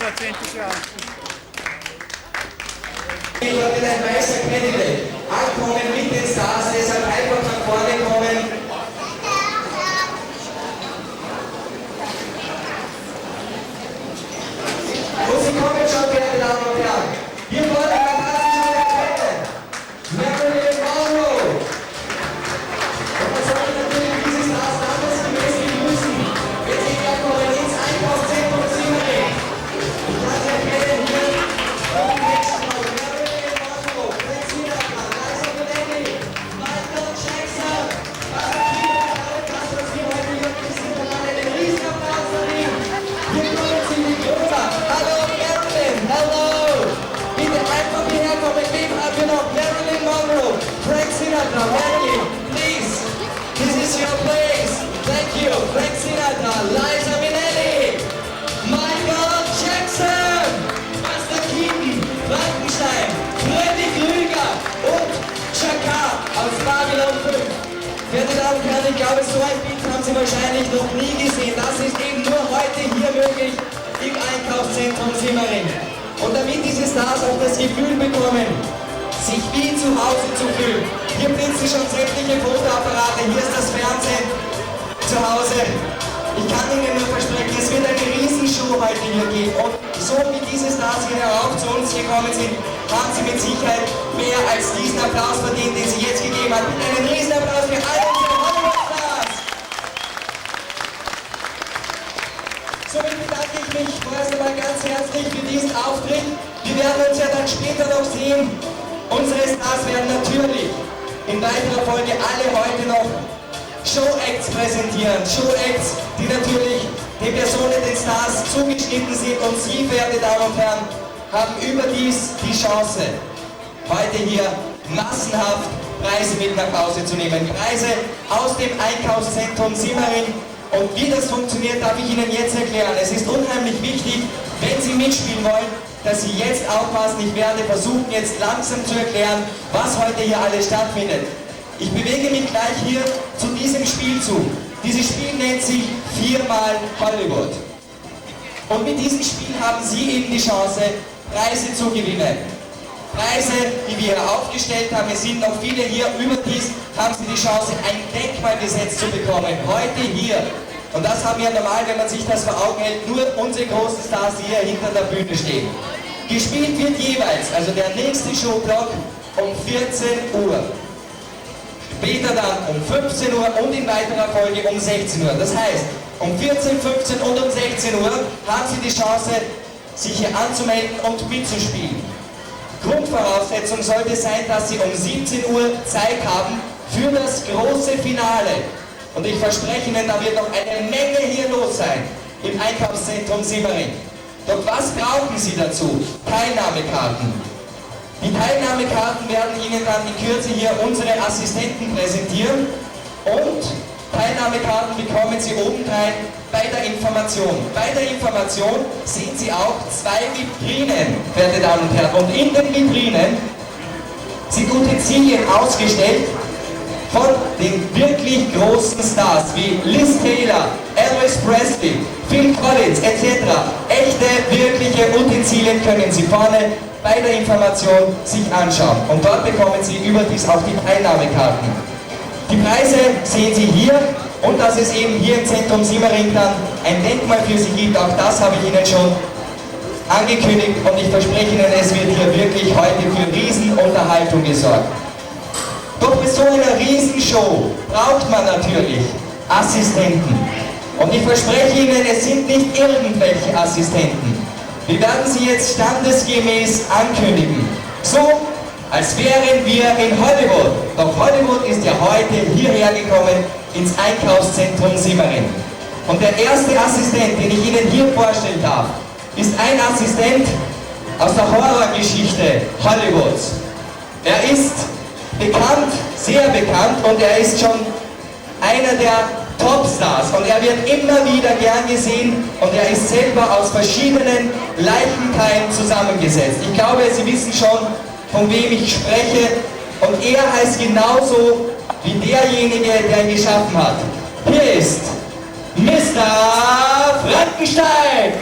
seit 20 Jahren. Ich bin ein weißer Candidate. Ankommen mit den Stars, deshalb einfach nach vorne kommen. Und sie kommen schon, werte Damen und Herren. Hier vorne kann man sie schon erkennen. Marilyn Monroe. Und man sollte natürlich diese Stars anders gemäßigt müssen, wenn sie herkommen ins Einkaufszentrum Simmering. Ich kann sie erkennen hier. Und die nächsten Mal Marilyn Monroe, Frank Sinatra, Liza Minnelli, Michael Jackson. Was wir heute hier wissen, kann man einen Riesenapplaus verdienen. Hier kommen sie, die Gründer. Hallo Marilyn, hello. Bitte einfach hierher kommen. Wem haben wir noch? Marilyn Monroe, Frank Sinatra, Marilyn, please. This is your place. Thank you. Frank Sinatra, Liza Minnelli, Michael Jackson, Buster Keaton, Frankenstein, Freddy Krüger und Chaka aus Babylon 5. Werte Damen und Herren, ich glaube, so ein Bild haben Sie wahrscheinlich noch nie gesehen. Das ist eben nur heute hier möglich im Einkaufszentrum Simmering. Und damit diese Stars auch das Gefühl bekommen, sich wie zu Hause zu fühlen. Hier blitzen schon sämtliche Fotoapparate, hier ist das Fernsehen zu Hause. Ich kann Ihnen nur versprechen, es wird eine Riesenshow heute hier geben. Und so wie diese Stars hier auch zu uns gekommen sind, haben sie mit Sicherheit mehr als diesen Applaus verdient, den sie jetzt gegeben haben. Bitte einen Riesenapplaus für alle unsere Hollywood-Stars! Somit bedanke ich mich vorerst einmal ganz herzlich für diesen Auftritt. Wir werden uns ja dann später noch sehen. Unsere Stars werden natürlich in weiterer Folge alle heute noch Show-Acts präsentieren. Show-Acts, die natürlich den Personen, den Stars zugeschnitten sind. Und Sie, verehrte Damen und Herren, haben überdies die Chance, heute hier massenhaft Preise mit nach Hause zu nehmen. Preise aus dem Einkaufszentrum Simmering. Und wie das funktioniert, darf ich Ihnen jetzt erklären. Es ist unheimlich wichtig, wenn Sie mitspielen wollen, dass Sie jetzt aufpassen. Ich werde versuchen, jetzt langsam zu erklären, was heute hier alles stattfindet. Ich bewege mich gleich hier zu diesem Spielzug. Dieses Spiel nennt sich 4x Hollywood. Und mit diesem Spiel haben Sie eben die Chance, Preise zu gewinnen. Preise, die wir hier aufgestellt haben, es sind noch viele hier, überdies haben Sie die Chance, ein Denkmal gesetzt zu bekommen, heute hier. Und das haben ja normal, wenn man sich das vor Augen hält, nur unsere großen Stars, die hier hinter der Bühne stehen. Gespielt wird jeweils, also der nächste Showblock um 14 Uhr. Später dann um 15 Uhr und in weiterer Folge um 16 Uhr. Das heißt, um 14, 15 und um 16 Uhr haben Sie die Chance, sich hier anzumelden und mitzuspielen. Grundvoraussetzung sollte sein, dass Sie um 17 Uhr Zeit haben für das große Finale. Und ich verspreche Ihnen, da wird noch eine Menge hier los sein im Einkaufszentrum Simmering. Doch was brauchen Sie dazu? Teilnahmekarten. Die Teilnahmekarten werden Ihnen dann in Kürze hier unsere Assistenten präsentieren. Und Teilnahmekarten bekommen Sie obendrein bei der Information. Bei der Information sehen Sie auch 2 Vitrinen, werte Damen und Herren. Und in den Vitrinen sind Utensilien ausgestellt von den wirklich großen Stars wie Liz Taylor, Elvis Presley, Phil Collins etc. Echte, wirkliche Utensilien können Sie vorne bei der Information sich anschauen. Und dort bekommen Sie überdies auch die Teilnahmekarten. Die Preise sehen Sie hier und dass es eben hier im Zentrum Simmering dann ein Denkmal für Sie gibt, auch das habe ich Ihnen schon angekündigt und ich verspreche Ihnen, es wird hier wirklich heute für Riesenunterhaltung gesorgt. Doch bei so einer Riesenshow braucht man natürlich Assistenten. Und ich verspreche Ihnen, es sind nicht irgendwelche Assistenten. Wir werden sie jetzt standesgemäß ankündigen. So, als wären wir in Hollywood. Doch Hollywood ist ja heute hierher gekommen ins Einkaufszentrum Simmering. Und der erste Assistent, den ich Ihnen hier vorstellen darf, ist ein Assistent aus der Horrorgeschichte Hollywoods. Er ist bekannt, sehr bekannt und er ist schon einer der Topstars und er wird immer wieder gern gesehen und er ist selber aus verschiedenen Leichenteilen zusammengesetzt. Ich glaube, Sie wissen schon, von wem ich spreche und er heißt genauso wie derjenige, der ihn geschaffen hat. Hier ist Mr. Frankenstein!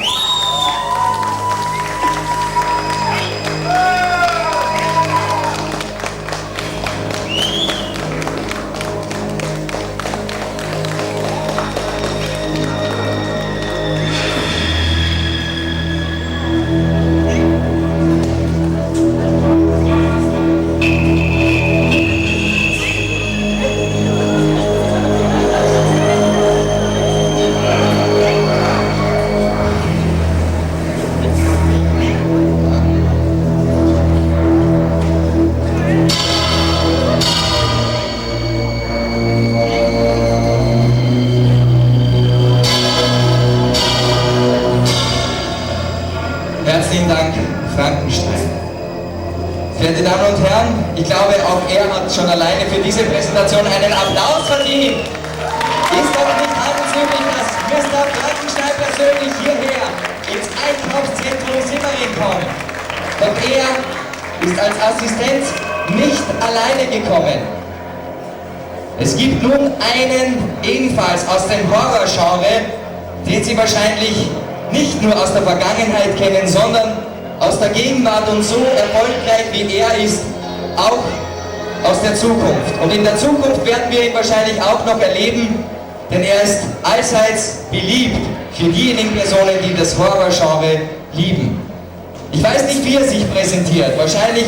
ich glaube, auch er hat schon alleine für diese Präsentation einen Applaus verdient. Ist doch nicht handelsüblich, dass Mr. Frankenstein persönlich hierher ins Einkaufszentrum Simmering kommt. Doch er ist als Assistent nicht alleine gekommen. Es gibt nun einen ebenfalls aus dem Horrorgenre, den Sie wahrscheinlich nicht nur aus der Vergangenheit kennen, sondern aus der Gegenwart und so erfolgreich wie er ist, auch aus der Zukunft. Und in der Zukunft werden wir ihn wahrscheinlich auch noch erleben, denn er ist allseits beliebt für diejenigen Personen, die das Horrorgenre lieben. Ich weiß nicht, wie er sich präsentiert. Wahrscheinlich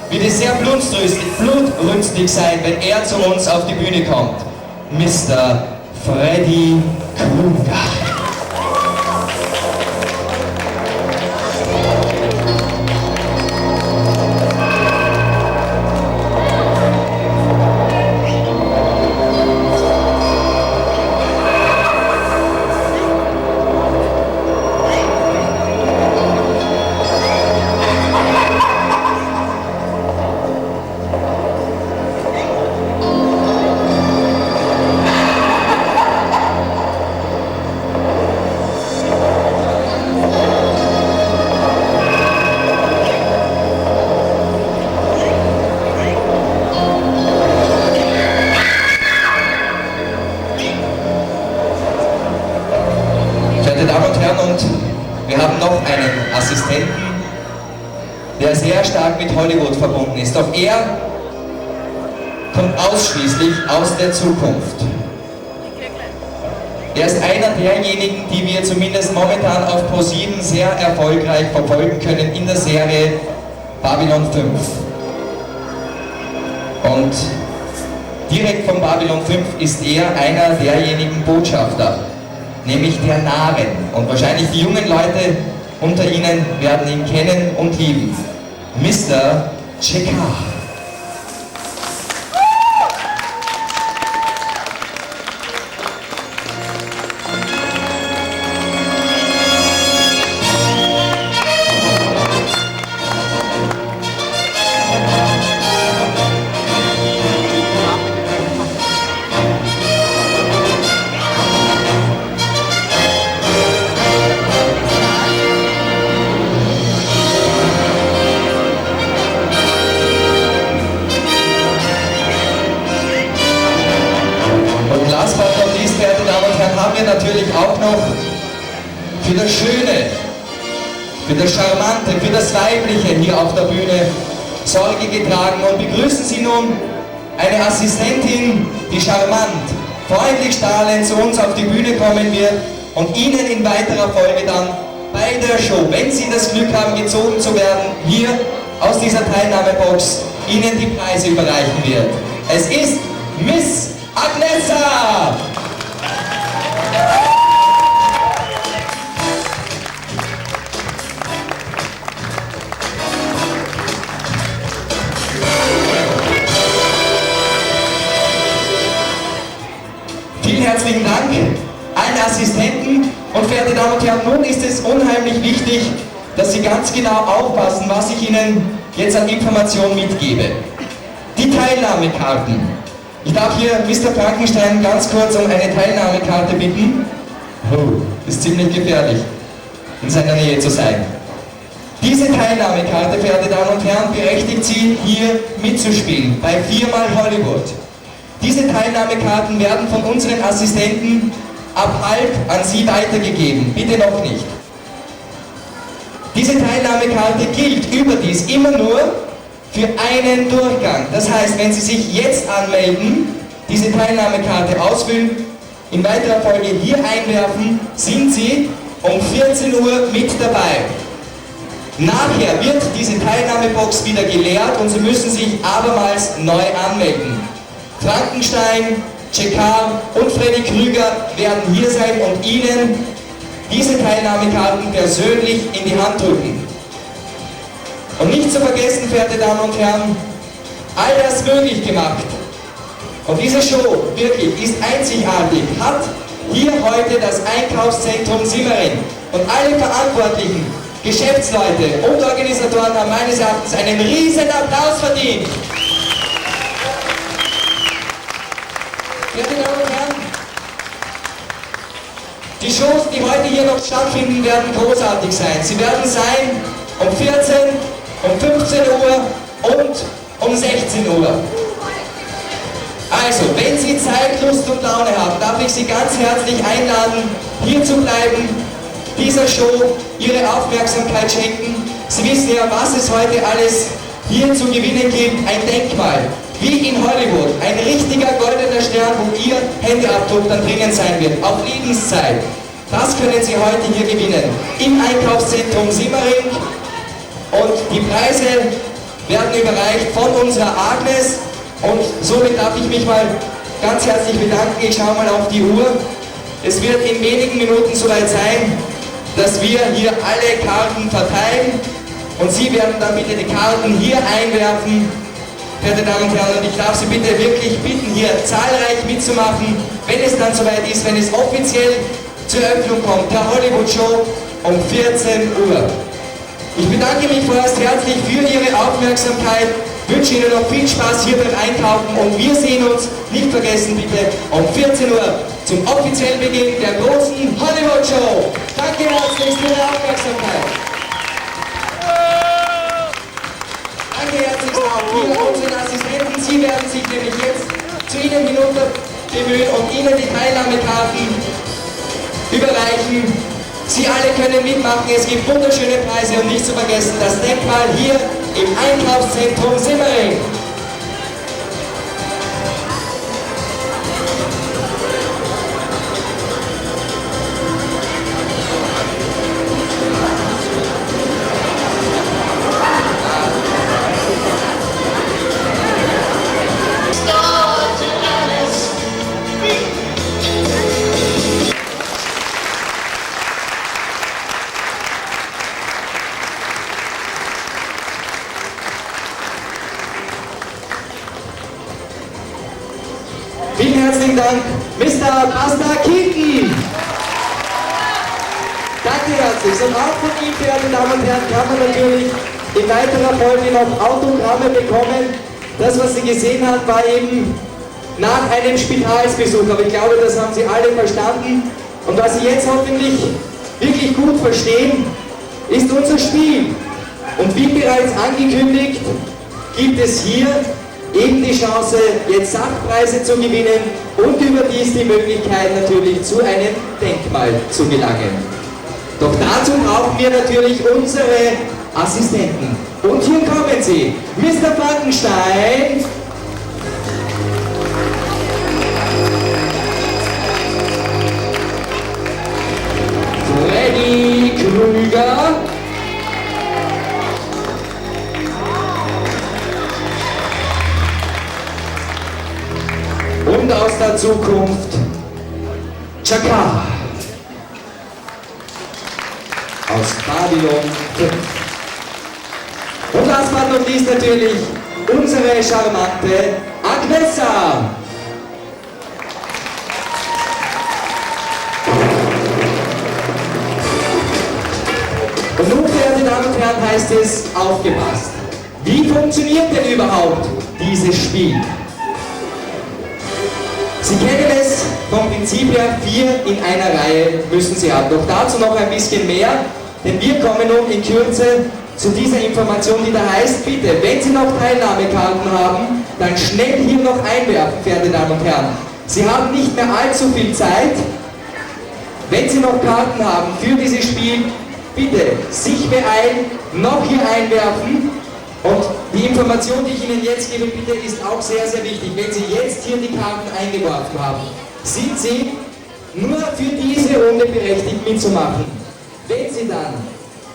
wird es sehr blutrünstig sein, wenn er zu uns auf die Bühne kommt. Mr. Freddy Krueger. Und wir haben noch einen Assistenten, der sehr stark mit Hollywood verbunden ist. Doch er kommt ausschließlich aus der Zukunft. Er ist einer derjenigen, die wir zumindest momentan auf ProSieben sehr erfolgreich verfolgen können in der Serie Babylon 5. Und direkt von Babylon 5 ist er einer derjenigen Botschafter, nämlich der Narren. Und wahrscheinlich die jungen Leute unter Ihnen werden ihn kennen und lieben. Mr. Chekar. Haben wir natürlich auch noch für das Schöne, für das Charmante, für das Weibliche hier auf der Bühne Sorge getragen und begrüßen Sie nun eine Assistentin, die charmant, freundlich strahlend zu uns auf die Bühne kommen wird und Ihnen in weiterer Folge dann bei der Show, wenn Sie das Glück haben, gezogen zu werden, hier aus dieser Teilnahmebox Ihnen die Preise überreichen wird. Es ist Miss Agnesa! Vielen herzlichen Dank allen Assistenten und verehrte Damen und Herren, nun ist es unheimlich wichtig, dass Sie ganz genau aufpassen, was ich Ihnen jetzt an Informationen mitgebe. Die Teilnahmekarten. Ich darf hier Mr. Frankenstein ganz kurz um eine Teilnahmekarte bitten. Oh, ist ziemlich gefährlich, in seiner Nähe zu sein. Diese Teilnahmekarte, verehrte Damen und Herren, berechtigt Sie, hier mitzuspielen bei 4-mal Hollywood. Diese Teilnahmekarten werden von unseren Assistenten ab halb an Sie weitergegeben. Bitte noch nicht. Diese Teilnahmekarte gilt überdies immer nur für einen Durchgang. Das heißt, wenn Sie sich jetzt anmelden, diese Teilnahmekarte ausfüllen, in weiterer Folge hier einwerfen, sind Sie um 14 Uhr mit dabei. Nachher wird diese Teilnahmebox wieder geleert und Sie müssen sich abermals neu anmelden. Frankenstein, Chekar und Freddy Krueger werden hier sein und Ihnen diese Teilnahmekarten persönlich in die Hand drücken. Und nicht zu vergessen, verehrte Damen und Herren, all das möglich gemacht. Und diese Show wirklich ist einzigartig, hat hier heute das Einkaufszentrum Simmering und alle Verantwortlichen, Geschäftsleute und Organisatoren haben meines Erachtens einen riesen Applaus verdient. Meine Damen und Herren, die Shows, die heute hier noch stattfinden, werden großartig sein. Sie werden sein um 14, um 15 Uhr und um 16 Uhr. Also, wenn Sie Zeit, Lust und Laune haben, darf ich Sie ganz herzlich einladen, hier zu bleiben, dieser Show Ihre Aufmerksamkeit schenken. Sie wissen ja, was es heute alles hier zu gewinnen gibt. Ein Denkmal, wie in Hollywood. Ein richtiger goldener Stern, wo Ihr Handyabdruck dann drinnen sein wird, auf Lebenszeit. Das können Sie heute hier gewinnen. Im Einkaufszentrum Simmering. Und die Preise werden überreicht von unserer Agnes. Und somit darf ich mich mal ganz herzlich bedanken. Ich schaue mal auf die Uhr. Es wird in wenigen Minuten soweit sein, dass wir hier alle Karten verteilen. Und Sie werden dann bitte die Karten hier einwerfen. Verehrte Damen und Herren, und ich darf Sie bitte wirklich bitten, hier zahlreich mitzumachen, wenn es dann soweit ist, wenn es offiziell zur Eröffnung kommt, der Hollywood Show um 14 Uhr. Ich bedanke mich vorerst herzlich für Ihre Aufmerksamkeit, wünsche Ihnen noch viel Spaß hier beim Einkaufen und wir sehen uns, nicht vergessen bitte, um 14 Uhr zum offiziellen Beginn der großen Hollywood Show. Danke herzlich für Ihre Aufmerksamkeit. Danke herzlich auch hier unseren Assistenten. Sie werden sich nämlich jetzt zu Ihnen hinunter bemühen und Ihnen die Teilnahmekarten überreichen. Sie alle können mitmachen, es gibt wunderschöne Preise und nicht zu vergessen das Denkmal hier im Einkaufszentrum Simmering. Vielen herzlichen Dank, Mr. Bastakiki. Danke herzlich. Und auch von Ihnen, verehrte Damen und Herren, kann man natürlich in weiterer Folge noch Autogramme bekommen. Das, was Sie gesehen haben, war eben nach einem Spitalsbesuch. Aber ich glaube, das haben Sie alle verstanden. Und was Sie jetzt hoffentlich wirklich gut verstehen, ist unser Spiel. Und wie bereits angekündigt, gibt es hier eben die Chance, jetzt Sachpreise zu gewinnen und überdies die Möglichkeit natürlich zu einem Denkmal zu gelangen. Doch dazu brauchen wir natürlich unsere Assistenten. Und hier kommen sie, Mr. Frankenstein, Freddy Krüger, und aus der Zukunft Chaka aus Babylon 5. Und last but not least natürlich unsere charmante Agnesa. Und nun, verehrte Damen und Herren, heißt es, aufgepasst. Wie funktioniert denn überhaupt dieses Spiel? Sie kennen es vom Prinzip her, 4 in einer Reihe müssen Sie haben. Doch dazu noch ein bisschen mehr, denn wir kommen nun in Kürze zu dieser Information, die da heißt, bitte, wenn Sie noch Teilnahmekarten haben, dann schnell hier noch einwerfen, verehrte Damen und Herren. Sie haben nicht mehr allzu viel Zeit. Wenn Sie noch Karten haben für dieses Spiel, bitte sich beeilen, noch hier einwerfen. Und die Information, die ich Ihnen jetzt gebe, bitte, ist auch sehr, sehr wichtig. Wenn Sie jetzt hier die Karten eingeworfen haben, sind Sie nur für diese Runde berechtigt mitzumachen. Wenn Sie dann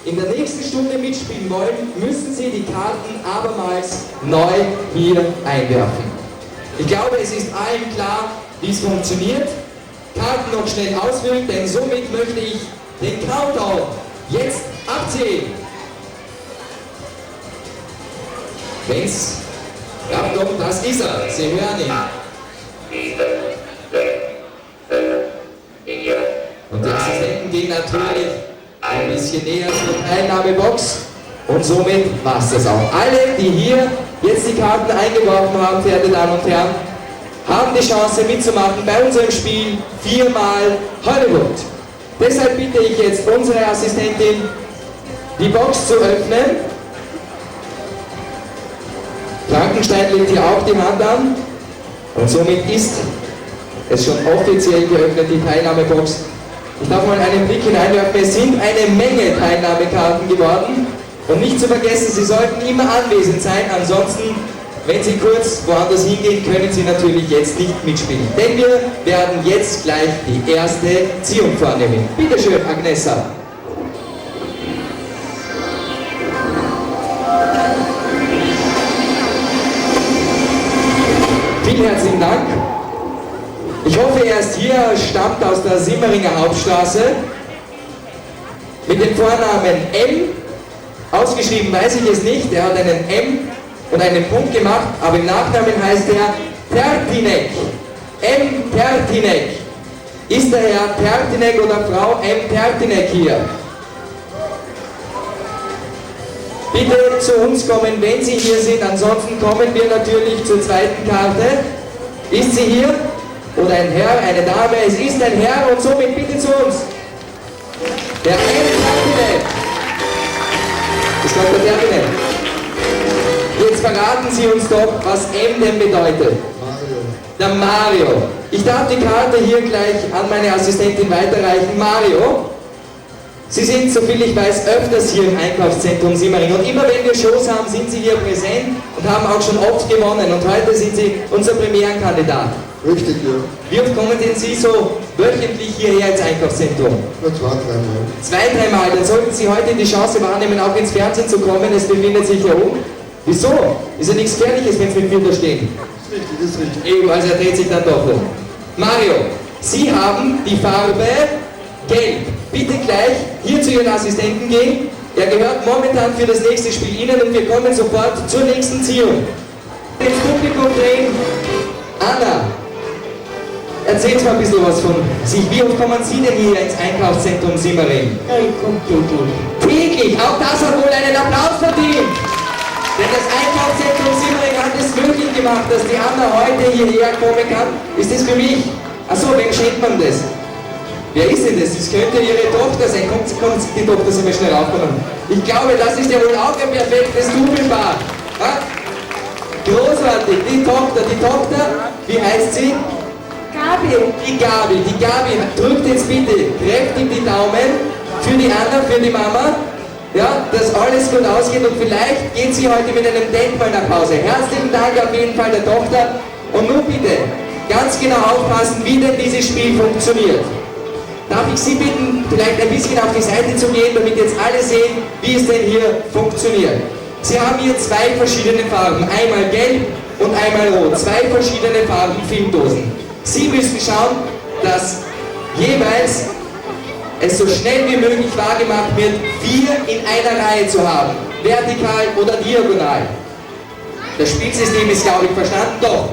in der nächsten Stunde mitspielen wollen, müssen Sie die Karten abermals neu hier einwerfen. Ich glaube, es ist allen klar, wie es funktioniert. Karten noch schnell ausfüllen, denn somit möchte ich den Countdown jetzt abzählen. Wenn's, Achtung, das ist er, Sie hören ihn. 7, 6, 5, 4, Und die Assistenten gehen natürlich ein bisschen näher zur Teilnahmebox und somit war es das auch. Alle, die hier jetzt die Karten eingeworfen haben, verehrte Damen und Herren, haben die Chance mitzumachen bei unserem Spiel 4-mal Hollywood. Deshalb bitte ich jetzt unsere Assistentin, die Box zu öffnen. Frankenstein legt hier auch die Hand an und somit ist es schon offiziell geöffnet, die Teilnahmebox. Ich darf mal einen Blick hineinwerfen, es sind eine Menge Teilnahmekarten geworden und nicht zu vergessen, Sie sollten immer anwesend sein, ansonsten, wenn Sie kurz woanders hingehen, können Sie natürlich jetzt nicht mitspielen. Denn wir werden jetzt gleich die erste Ziehung vornehmen. Bitte schön, Agnesa. Vielen herzlichen Dank. Ich hoffe, er ist hier, stammt aus der Simmeringer Hauptstraße. Mit dem Vornamen M. Ausgeschrieben weiß ich es nicht. Er hat einen M und einen Punkt gemacht, aber im Nachnamen heißt er Tertinek. M. Tertinek. Ist der Herr Tertinek oder Frau M. Tertinek hier? Bitte zu uns kommen, wenn Sie hier sind, ansonsten kommen wir natürlich zur zweiten Karte. Ist sie hier? Oder ein Herr, eine Dame? Es ist ein Herr und somit bitte zu uns. Der M. Tertinek. Das kommt der Tertinek. Jetzt verraten Sie uns doch, was M denn bedeutet. Mario. Der Mario. Ich darf die Karte hier gleich an meine Assistentin weiterreichen. Mario, Sie sind, soviel ich weiß, öfters hier im Einkaufszentrum Simmering. Und immer wenn wir Shows haben, sind Sie hier präsent und haben auch schon oft gewonnen. Und heute sind Sie unser Premierenkandidat. Richtig, ja. Wie oft kommen denn Sie so wöchentlich hierher ins Einkaufszentrum? Nur 2, 3 Mal. 2, 3 Mal. Dann sollten Sie heute die Chance wahrnehmen, auch ins Fernsehen zu kommen. Es befindet sich hier oben. Wieso? Ist ja nichts Gefährliches, wenn Sie mit mir da stehen. Das ist richtig. Eben, also er dreht sich dann doch um. Mario, Sie haben die Farbe Gelb. Bitte gleich hier zu Ihren Assistenten gehen. Er gehört momentan für das nächste Spiel Ihnen und wir kommen sofort zur nächsten Ziehung. Ins Publikum drehen. Anna, erzählt mal ein bisschen was von sich. Wie oft kommen Sie denn hier ins Einkaufszentrum Simmering? Ich komme täglich. Täglich, auch das hat wohl einen Applaus verdient. Denn das Einkaufszentrum Simmering hat es möglich gemacht, dass die Anna heute hierher kommen kann. Ist das für mich? Achso, wem schenkt man das? Wer ist denn das? Das könnte Ihre Tochter sein. Kommt, die Tochter, Sie mal schnell raufkommen. Ich glaube, das ist ja wohl auch ein perfektes Doublebad. Ja? Großartig, die Tochter, wie heißt sie? Gabi. Die Gabi, drückt jetzt bitte kräftig die Daumen für die Anna, für die Mama, ja, dass alles gut ausgeht und vielleicht geht sie heute mit einem Denkmal nach Hause. Herzlichen Dank auf jeden Fall der Tochter und nun bitte ganz genau aufpassen, wie denn dieses Spiel funktioniert. Darf ich Sie bitten, vielleicht ein bisschen auf die Seite zu gehen, damit jetzt alle sehen, wie es denn hier funktioniert. Sie haben hier 2 verschiedene Farben, einmal gelb und einmal rot, 2 verschiedene Farben Filmdosen. Sie müssen schauen, dass jeweils es so schnell wie möglich wahrgemacht wird, 4 in einer Reihe zu haben, vertikal oder diagonal. Das Spielsystem ist, glaube ich, verstanden, doch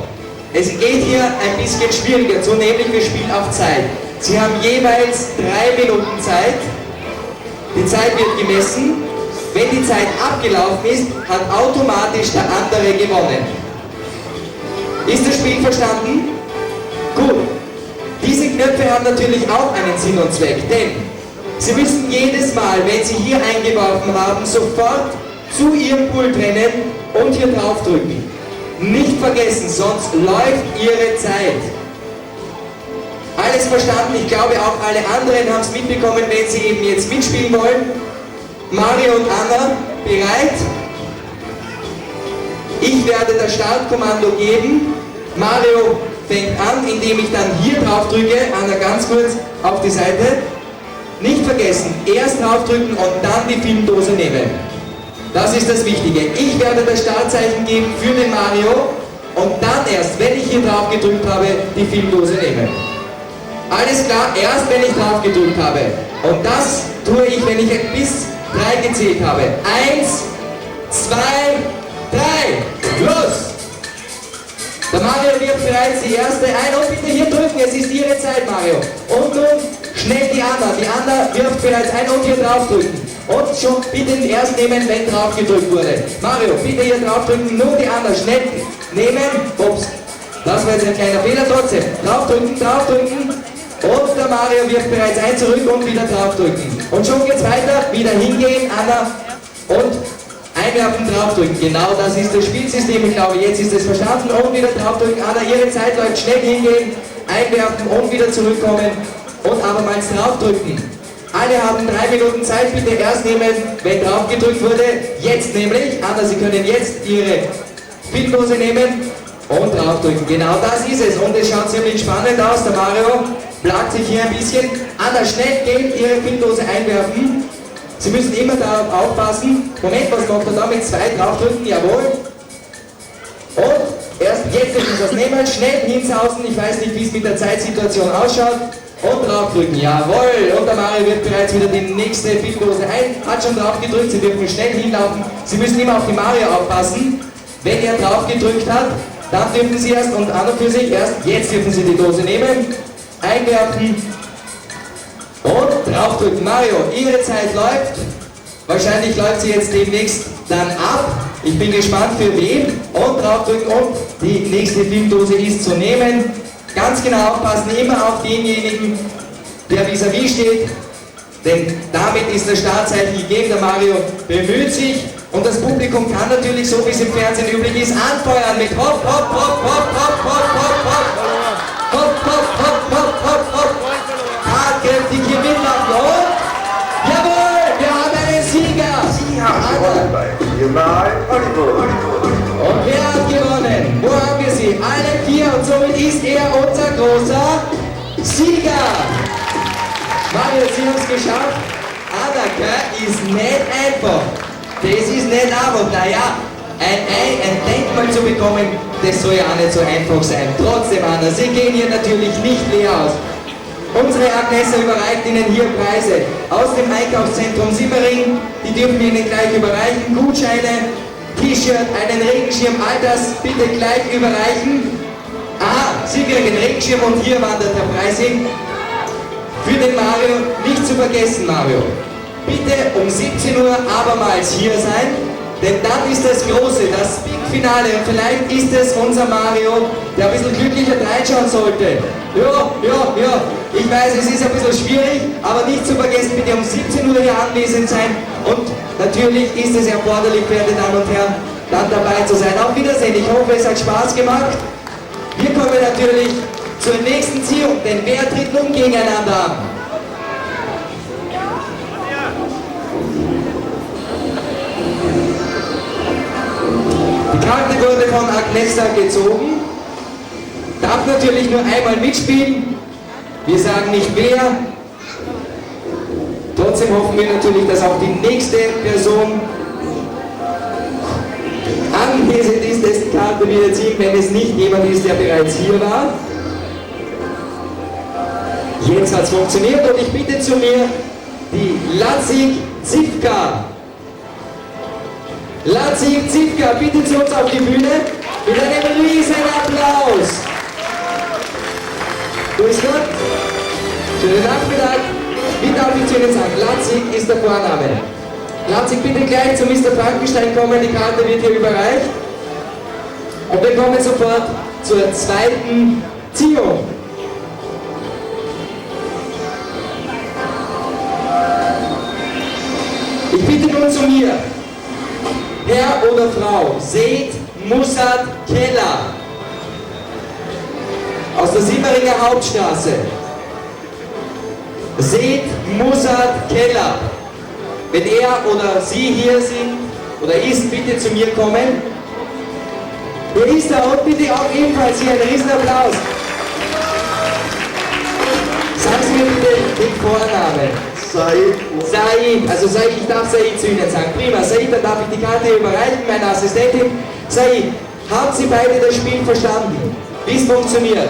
es geht hier ein bisschen schwieriger zu, nämlich wir spielen auf Zeit. Sie haben jeweils 3 Minuten Zeit, die Zeit wird gemessen, wenn die Zeit abgelaufen ist, hat automatisch der andere gewonnen. Ist das Spiel verstanden? Gut. Diese Knöpfe haben natürlich auch einen Sinn und Zweck, denn Sie müssen jedes Mal, wenn Sie hier eingeworfen haben, sofort zu Ihrem Pult rennen und hier drauf drücken. Nicht vergessen, sonst läuft Ihre Zeit. Alles verstanden? Ich glaube auch alle anderen haben es mitbekommen, wenn Sie eben jetzt mitspielen wollen. Mario und Anna, bereit? Ich werde das Startkommando geben. Mario fängt an, indem ich dann hier drauf drücke. Anna, ganz kurz auf die Seite. Nicht vergessen, erst draufdrücken und dann die Filmdose nehmen. Das ist das Wichtige. Ich werde das Startzeichen geben für den Mario und dann erst, wenn ich hier drauf gedrückt habe, die Filmdose nehmen. Alles klar, erst wenn ich drauf gedrückt habe. Und das tue ich, wenn ich bis 3 gezählt habe. 1, 2, 3. Los! Der Mario wirft bereits die erste ein und bitte hier drücken, es ist Ihre Zeit, Mario. Und nun schnell die Anna. Die Anna wirft bereits ein und hier drauf drücken. Und schon bitte erst nehmen, wenn drauf gedrückt wurde. Mario, bitte hier drauf drücken, nur die Anna schnell nehmen. Ups. Das war jetzt ein kleiner Fehler trotzdem. Draufdrücken, draufdrücken. Und der Mario wirft bereits ein zurück und wieder draufdrücken. Und schon geht's weiter. Wieder hingehen, Anna. Und einwerfen, draufdrücken. Genau das ist das Spielsystem. Ich glaube, jetzt ist es verstanden. Und wieder draufdrücken. Anna, ihre Zeit läuft. Schnell hingehen, einwerfen und wieder zurückkommen. Und abermals draufdrücken. Alle haben 3 Minuten Zeit. Bitte erst nehmen, wenn drauf gedrückt wurde. Jetzt nämlich. Anna, Sie können jetzt Ihre Spieldose nehmen. Und draufdrücken, genau das ist es. Und es schaut ziemlich spannend aus. Der Mario plagt sich hier ein bisschen. Anna, schnell gehen, Ihre Pinndose einwerfen. Sie müssen immer darauf aufpassen. Moment, was macht er da mit 2 draufdrücken? Jawohl. Und erst jetzt dürfen Sie das nehmen. Schnell hinsausen. Ich weiß nicht, wie es mit der Zeitsituation ausschaut. Und draufdrücken, jawohl. Und der Mario wird bereits wieder die nächste Pinndose ein. Hat schon drauf gedrückt. Sie dürfen schnell hinlaufen. Sie müssen immer auf die Mario aufpassen. Wenn er drauf gedrückt hat, dann dürfen Sie erst und an und für sich erst, jetzt dürfen Sie die Dose nehmen, einwerfen und draufdrücken. Mario, Ihre Zeit läuft. Wahrscheinlich läuft sie jetzt demnächst dann ab. Ich bin gespannt für wen. Und draufdrücken und die nächste Filmdose ist zu nehmen. Ganz genau aufpassen, immer auf denjenigen, der vis-à-vis steht. Denn damit ist das Startzeichen gegeben. Der Mario bemüht sich. Und das Publikum kann natürlich, so wie es im Fernsehen üblich ist, anfeuern mit Hopp, Hopp, Hopp, Hopp, Hopp, Hopp, Hopp, Hopp, Hopp, Hopp, Hopp, Hopp, Hopp, Hopp, tatkräftig hier mitmachen. Und jawohl, wir haben einen Sieger. Sie haben gewonnen bei viermal Hollywood. Und wer hat gewonnen? Wo haben wir sie? Alle 4 und somit ist er unser großer Sieger. Mario, Sie haben es geschafft. Anna, ist nicht einfach. Das ist nicht einfach, naja, ein Denkmal zu bekommen, das soll ja auch nicht so einfach sein. Trotzdem, Anna, Sie gehen hier natürlich nicht leer aus. Unsere Agnesa überreicht Ihnen hier Preise aus dem Einkaufszentrum Simmering. Die dürfen wir Ihnen gleich überreichen. Gutscheine, T-Shirt, einen Regenschirm, all das bitte gleich überreichen. Aha, Sie kriegen einen Regenschirm und hier wandert der Preis hin. Für den Mario, nicht zu vergessen, Mario. Bitte um 17 Uhr abermals hier sein, denn dann ist das Große, das Big-Finale. Und vielleicht ist es unser Mario, der ein bisschen glücklicher reinschauen sollte. Ja, ich weiß, es ist ein bisschen schwierig, aber nicht zu vergessen, bitte um 17 Uhr hier anwesend sein. Und natürlich ist es erforderlich, verehrte Damen und Herren, dann dabei zu sein. Auf Wiedersehen, ich hoffe, es hat Spaß gemacht. Wir kommen natürlich zur nächsten Ziehung, denn wer tritt nun gegeneinander an? Die Karte wurde von Agnesa gezogen, darf natürlich nur einmal mitspielen. Wir sagen nicht wer. Trotzdem hoffen wir natürlich, dass auch die nächste Person anwesend ist, dessen Karte wir ziehen, wenn es nicht jemand ist, der bereits hier war. Jetzt hat es funktioniert und ich bitte zu mir die Latzig Zivka. Latzig Zivka, bitte zu uns auf die Bühne mit einem riesen Applaus. Grüß Gott, schönen Nachmittag. Wie darf ich zu Ihnen sagen? Latzig ist der Vorname. Latzig, bitte gleich zu Mr. Frankenstein kommen, die Karte wird hier überreicht. Und wir kommen sofort zur zweiten Ziehung. Ich bitte nun zu mir, Herr oder Frau, Seyd Mussat Keller aus der Simmeringer Hauptstraße. Seyd Mussat Keller. Wenn er oder sie hier sind oder ist, bitte zu mir kommen. Wer ist da? Und bitte auch ebenfalls hier einen riesen Applaus. Sagen Sie mir bitte den Vornamen. Said, also Said, ich darf Said zu Ihnen sagen. Prima, Said, dann darf ich die Karte überreichen, meine Assistentin. Said, haben Sie beide das Spiel verstanden? Wie es funktioniert?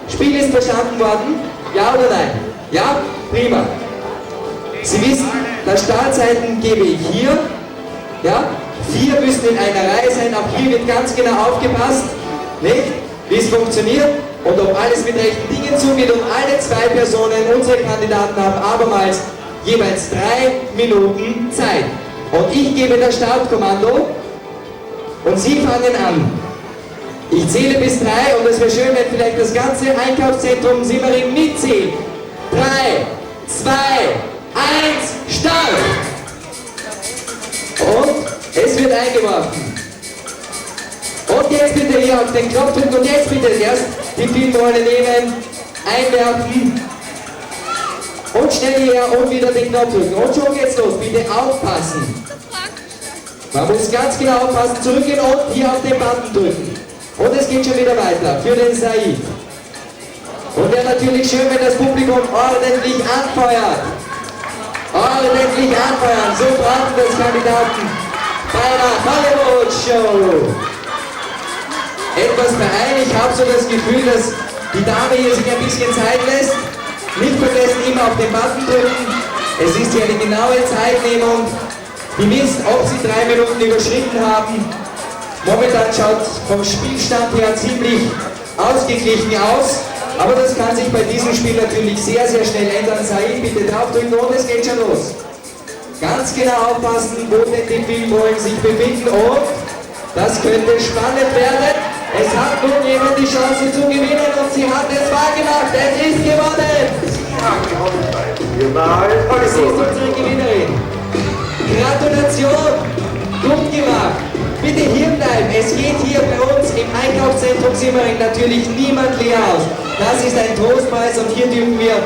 Spiel ist verstanden worden? Ja oder nein? Ja? Prima. Sie wissen, das Startzeiten gebe ich hier. Ja? 4 müssen in einer Reihe sein, auch hier wird ganz genau aufgepasst, nicht? Wie es funktioniert und ob alles mit rechten Dingen zugeht und alle 2 Personen, unsere Kandidaten haben abermals jeweils 3 Minuten Zeit. Und ich gebe das Startkommando und Sie fangen an. Ich zähle bis 3 und es wäre schön, wenn vielleicht das ganze Einkaufszentrum Simmering mitzählt. 3, 2, 1, Start! Und es wird eingeworfen. Und jetzt bitte hier auf den Knopf drücken und jetzt bitte erst die Filmrolle nehmen, einwerfen und schnell hierher und wieder den Knopf drücken. Und schon geht's los, bitte aufpassen. Man muss ganz genau aufpassen, zurückgehen und hier auf den Button drücken. Und es geht schon wieder weiter für den Said. Und wäre natürlich schön, wenn das Publikum ordentlich anfeuert. Ordentlich anfeuern, so brauchen das Kandidaten bei der Hollywood-Show. Etwas beeilen, ich habe so das Gefühl, dass die Dame hier sich ein bisschen Zeit lässt. Nicht vergessen, immer auf den Button drücken. Es ist hier eine genaue Zeitnehmung. Die misst, ob sie 3 Minuten überschritten haben. Momentan schaut vom Spielstand her ziemlich ausgeglichen aus. Aber das kann sich bei diesem Spiel natürlich sehr, sehr schnell ändern. Said, bitte draufdrücken und es geht schon los. Ganz genau aufpassen, wo denn die Filmrollen sich befinden und das könnte spannend werden. Es hat nun jemand die Chance zu gewinnen und sie hat es wahrgemacht. Es ist gewonnen. Es ist unsere Gewinnerin. Gratulation. Gut gemacht. Bitte hier bleiben. Es geht hier bei uns im Einkaufszentrum Simmering natürlich niemand leer aus. Das ist ein Trostpreis und hier dürfen wir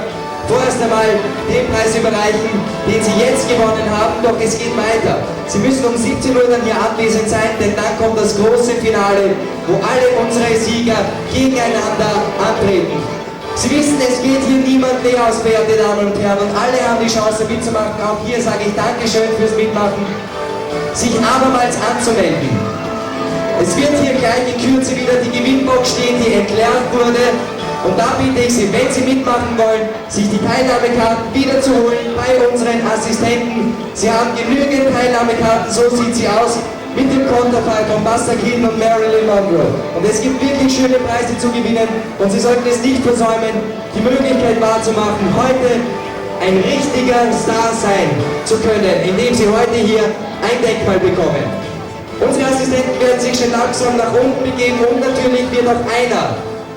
vorerst einmal den Preis überreichen, den Sie jetzt gewonnen haben, doch es geht weiter. Sie müssen um 17 Uhr dann hier anwesend sein, denn dann kommt das große Finale, wo alle unsere Sieger gegeneinander antreten. Sie wissen, es geht hier niemand leer aus, verehrte Damen und Herren, und alle haben die Chance mitzumachen. Auch hier sage ich Dankeschön fürs Mitmachen, sich abermals anzumelden. Es wird hier gleich in Kürze wieder die Gewinnbox stehen, die entleert wurde. Und da bitte ich Sie, wenn Sie mitmachen wollen, sich die Teilnahmekarten wiederzuholen bei unseren Assistenten. Sie haben genügend Teilnahmekarten, so sieht sie aus, mit dem Konterfei von Buster Keaton und Marilyn Monroe. Und es gibt wirklich schöne Preise zu gewinnen und Sie sollten es nicht versäumen, die Möglichkeit wahrzumachen, heute ein richtiger Star sein zu können, indem Sie heute hier ein Denkmal bekommen. Unsere Assistenten werden sich schon langsam nach unten begeben und natürlich wird auch einer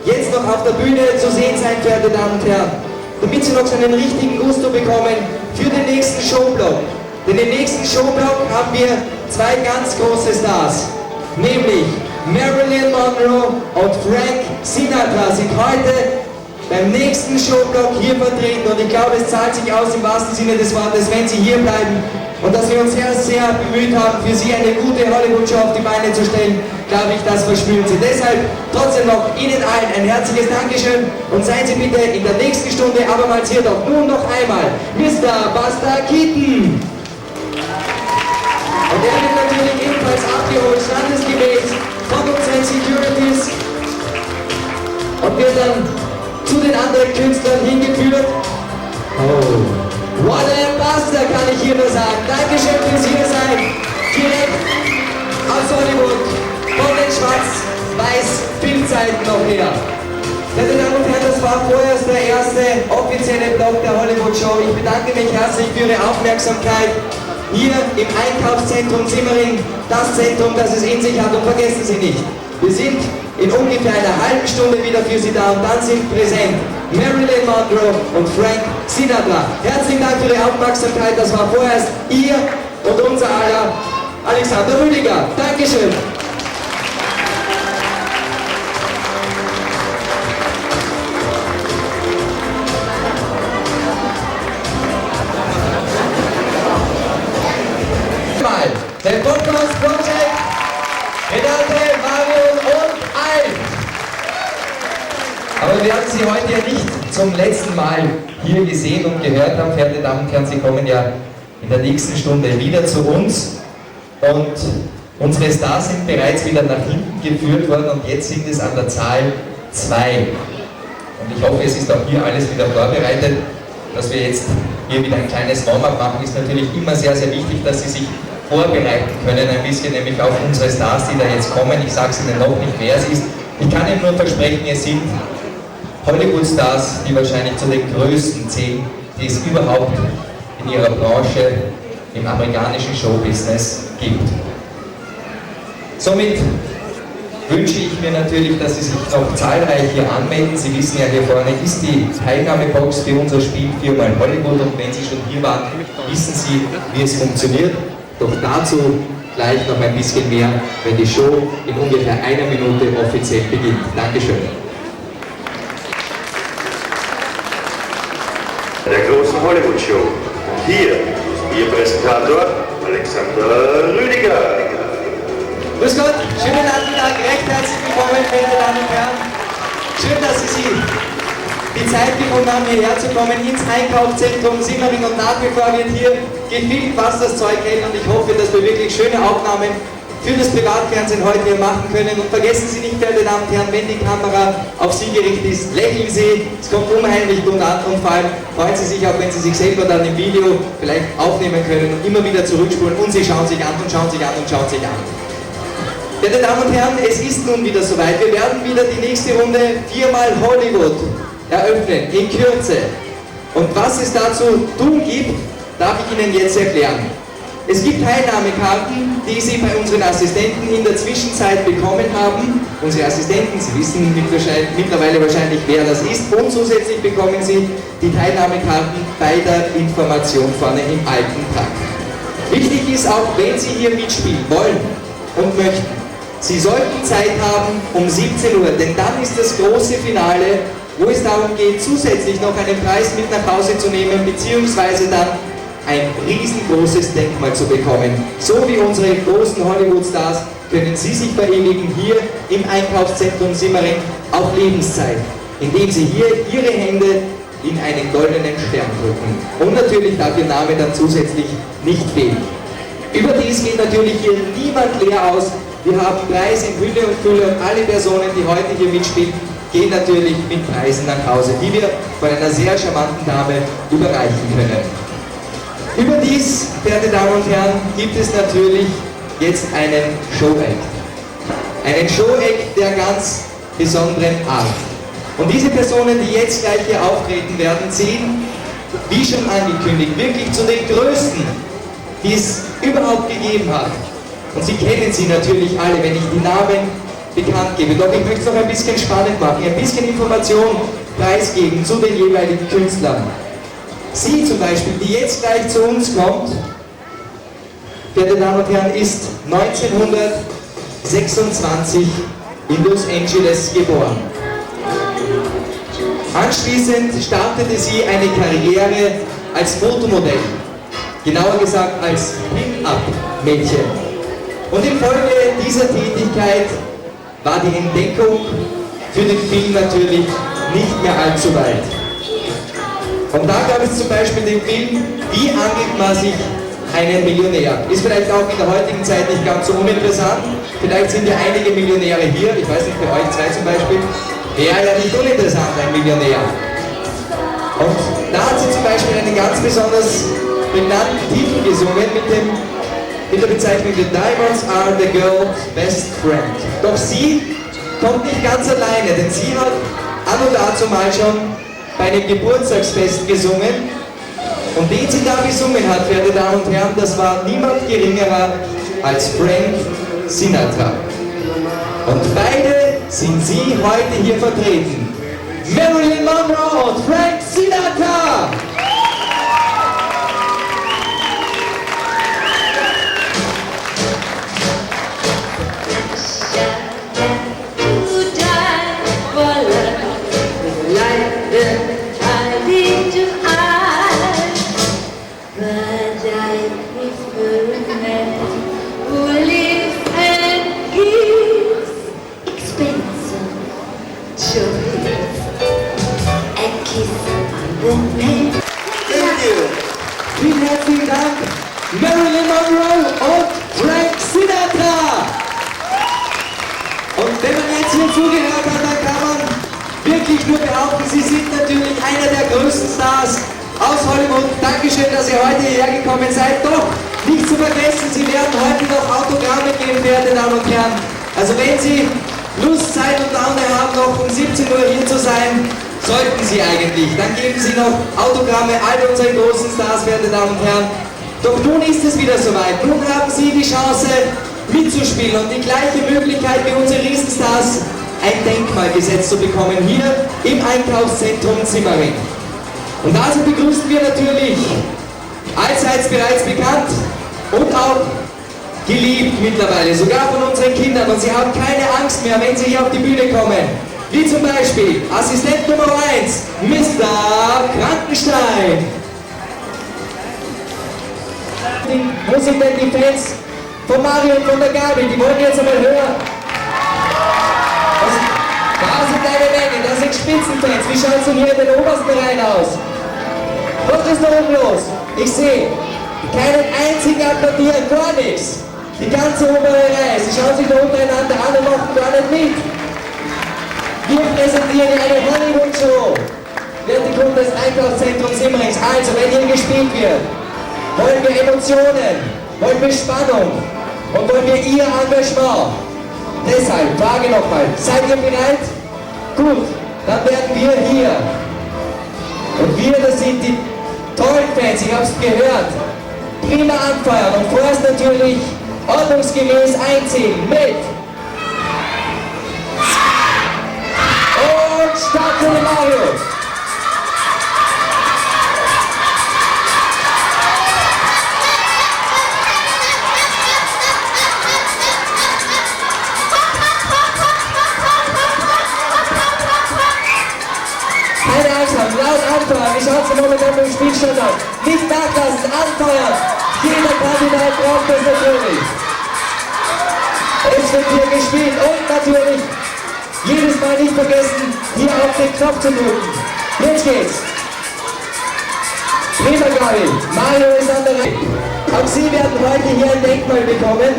jetzt noch auf der Bühne zu sehen sein, verehrte Damen und Herren, damit Sie noch so einen richtigen Gusto bekommen für den nächsten Showblock. Denn im nächsten Showblock haben wir 2 ganz große Stars, nämlich Marilyn Monroe und Frank Sinatra sind heute beim nächsten Showblock hier vertreten und ich glaube, es zahlt sich aus im wahrsten Sinne des Wortes, wenn Sie hier bleiben und dass wir uns sehr, sehr bemüht haben, für Sie eine gute Hollywood-Show auf die Beine zu stellen, glaube ich, das verspüren Sie. Deshalb trotzdem noch Ihnen allen ein herzliches Dankeschön und seien Sie bitte in der nächsten Stunde abermals hier doch nun noch einmal Mr. Buster Keaton. Und er wird natürlich ebenfalls abgeholt, standesgemäß von unseren Securities und wird dann zu den anderen Künstlern hingeführt. Oh, what a Buster, kann ich hier nur sagen. Dankeschön fürs Hiersein. Direkt aus Hollywood, von den Schwarz-Weiß-Filmzeiten noch her. Meine Damen und Herren, das war vorerst der erste offizielle Block der Hollywood-Show. Ich bedanke mich herzlich für Ihre Aufmerksamkeit hier im Einkaufszentrum Simmering, das Zentrum, das es in sich hat. Und vergessen Sie nicht, wir sind in ungefähr einer halben Stunde wieder für Sie da und dann sind präsent Marilyn Monroe und Frank Sinatra. Herzlichen Dank für Ihre Aufmerksamkeit. Das war vorerst Ihr und unser aller Alexander Rüdiger. Dankeschön. Der Podcast Project, Renate, Marion und Alf. Aber wir haben Sie heute ja nicht zum letzten Mal hier gesehen und gehört haben, verehrte Damen und Herren. Sie kommen ja in der nächsten Stunde wieder zu uns und unsere Stars sind bereits wieder nach hinten geführt worden und jetzt sind es an der Zahl 2. Und ich hoffe, es ist auch hier alles wieder vorbereitet. Dass wir jetzt hier wieder ein kleines Warm-up machen, ist natürlich immer sehr, sehr wichtig, dass Sie sich vorbereiten können, ein bisschen nämlich auf unsere Stars, die da jetzt kommen. Ich sage es Ihnen noch nicht, wer es ist. Ich kann Ihnen nur versprechen, es sind Hollywood-Stars, die wahrscheinlich zu den größten 10, die es überhaupt in ihrer Branche im amerikanischen Showbusiness gibt. Somit wünsche ich mir natürlich, dass Sie sich noch zahlreich hier anmelden. Sie wissen ja, hier vorne ist die Teilnahmebox für unser Spiel 4x Hollywood und wenn Sie schon hier waren, wissen Sie, wie es funktioniert. Doch dazu gleich noch ein bisschen mehr, wenn die Show in ungefähr einer Minute offiziell beginnt. Dankeschön. Der großen Hollywood-Show. Und hier ist Ihr Präsentator Alexander Rüdiger. Grüß Gott, schönen Nachmittag, recht herzlich willkommen, meine Damen und Herren. Schön, dass Sie sich die Zeit gefunden haben, hierher zu kommen ins Einkaufszentrum Simmering und nach wie vor wird hier gefilmt, was das Zeug hält und ich hoffe, dass wir wirklich schöne Aufnahmen für das Privatfernsehen heute hier machen können. Und vergessen Sie nicht, meine Damen und Herren, wenn die Kamera auf Sie gerichtet ist, lächeln Sie, es kommt unheimlich gut an und vor allem freuen Sie sich auch, wenn Sie sich selber dann im Video vielleicht aufnehmen können und immer wieder zurückspulen und Sie schauen sich an und schauen sich an und schauen sich an. Meine Damen und Herren, es ist nun wieder soweit. Wir werden wieder die nächste Runde 4x Hollywood eröffnen, in Kürze. Und was es dazu tun gibt, darf ich Ihnen jetzt erklären. Es gibt Teilnahmekarten, die Sie bei unseren Assistenten in der Zwischenzeit bekommen haben. Unsere Assistenten, Sie wissen mittlerweile wahrscheinlich, wer das ist. Und zusätzlich bekommen Sie die Teilnahmekarten bei der Information vorne im alten Trakt. Wichtig ist auch, wenn Sie hier mitspielen wollen und möchten, Sie sollten Zeit haben um 17 Uhr, denn dann ist das große Finale, wo es darum geht, zusätzlich noch einen Preis mit nach Hause zu nehmen, beziehungsweise dann ein riesengroßes Denkmal zu bekommen. So wie unsere großen Hollywood-Stars können Sie sich verewigen hier im Einkaufszentrum Simmering auf Lebenszeit, indem Sie hier Ihre Hände in einen goldenen Stern drücken. Und natürlich darf Ihr Name dann zusätzlich nicht fehlen. Überdies geht natürlich hier niemand leer aus. Wir haben Preise in Hülle und Fülle und alle Personen, die heute hier mitspielen, gehen natürlich mit Preisen nach Hause, die wir von einer sehr charmanten Dame überreichen können. Überdies, verehrte Damen und Herren, gibt es natürlich jetzt einen Show-Act. Einen Show-Act der ganz besonderen Art. Und diese Personen, die jetzt gleich hier auftreten werden, zählen, wie schon angekündigt, wirklich zu den Größten, die es überhaupt gegeben hat. Und Sie kennen sie natürlich alle, wenn ich die Namen bekannt gebe. Doch ich möchte es noch ein bisschen spannend machen, ein bisschen Information preisgeben zu den jeweiligen Künstlern. Sie zum Beispiel, die jetzt gleich zu uns kommt, verehrte Damen und Herren, ist 1926 in Los Angeles geboren. Anschließend startete sie eine Karriere als Fotomodell, genauer gesagt als Pin-Up-Mädchen. Und infolge dieser Tätigkeit war die Entdeckung für den Film natürlich nicht mehr allzu weit. Und da gab es zum Beispiel den Film Wie angelt man sich einen Millionär? Ist vielleicht auch in der heutigen Zeit nicht ganz so uninteressant. Vielleicht sind ja einige Millionäre hier, ich weiß nicht, bei euch zwei zum Beispiel, wäre ja nicht uninteressant, ein Millionär. Und da hat sie zum Beispiel einen ganz besonders benannten Titel gesungen mit der Bezeichnung The Diamonds are the girl's best friend. Doch sie kommt nicht ganz alleine, denn sie hat an und dazu mal schon bei einem Geburtstagsfest gesungen. Und den sie da gesungen hat, verehrte Damen und Herren, das war niemand geringerer als Frank Sinatra. Und beide sind sie heute hier vertreten. Marilyn Monroe und Frank Sinatra! Vielen herzlichen Dank, Marilyn Monroe und Frank Sinatra! Und wenn man jetzt hier zugehört hat, dann kann man wirklich nur behaupten, Sie sind natürlich einer der größten Stars aus Hollywood. Dankeschön, dass ihr heute hierher gekommen seid. Doch, nicht zu vergessen, Sie werden heute noch Autogramme geben, verehrte Damen und Herren. Also wenn Sie Lust, Zeit und Laune haben, noch um 17 Uhr hier zu sein, sollten Sie eigentlich. Dann geben Sie noch Autogramme all unseren großen Stars, verehrte Damen und Herren. Doch nun ist es wieder soweit. Nun haben Sie die Chance, mitzuspielen und die gleiche Möglichkeit wie unsere Riesenstars, ein Denkmal gesetzt zu bekommen, hier im Einkaufszentrum Simmering. Und dazu begrüßen wir natürlich allseits bereits bekannt und auch geliebt mittlerweile, sogar von unseren Kindern, und sie haben keine Angst mehr, wenn sie hier auf die Bühne kommen. Wie zum Beispiel Assistent Nummer 1, Mr. Krankenstein. Wo sind denn die Fans von Mario und von der Gabi? Die wollen jetzt einmal hören. Da sind eine Menge, da sind Spitzenfans. Wie schaut es denn hier in den obersten Reihen aus? Was ist da oben los? Ich sehe keinen einzigen applaudieren, gar nichts. Die ganze obere Reihe, sie schauen sich da untereinander an und machen gar nicht mit. Wir präsentieren eine Hollywood-Show. Werte Kunden des Einkaufszentrums Simmerings. Also, wenn hier gespielt wird, wollen wir Emotionen, wollen wir Spannung und wollen wir Ihr Engagement. Deshalb, Frage nochmal, seid ihr bereit? Gut, dann werden wir hier. Und wir, das sind die tollen Fans, ich hab's gehört, prima anfeuern und vorerst natürlich ordnungsgemäß einziehen mit und Start für Mario. Keine Angst haben, laut anfeuern. Wie schaut es momentan beim Spielstand aus? Nicht nachlassen, anfeuern. Jeder Kandidat braucht das natürlich. Es wird hier gespielt und natürlich jedes Mal nicht vergessen, hier auf den Knopf zu drücken. Jetzt geht's. Prima, Gabi. Mario ist an der Reihe. Auch Sie werden heute hier ein Denkmal bekommen.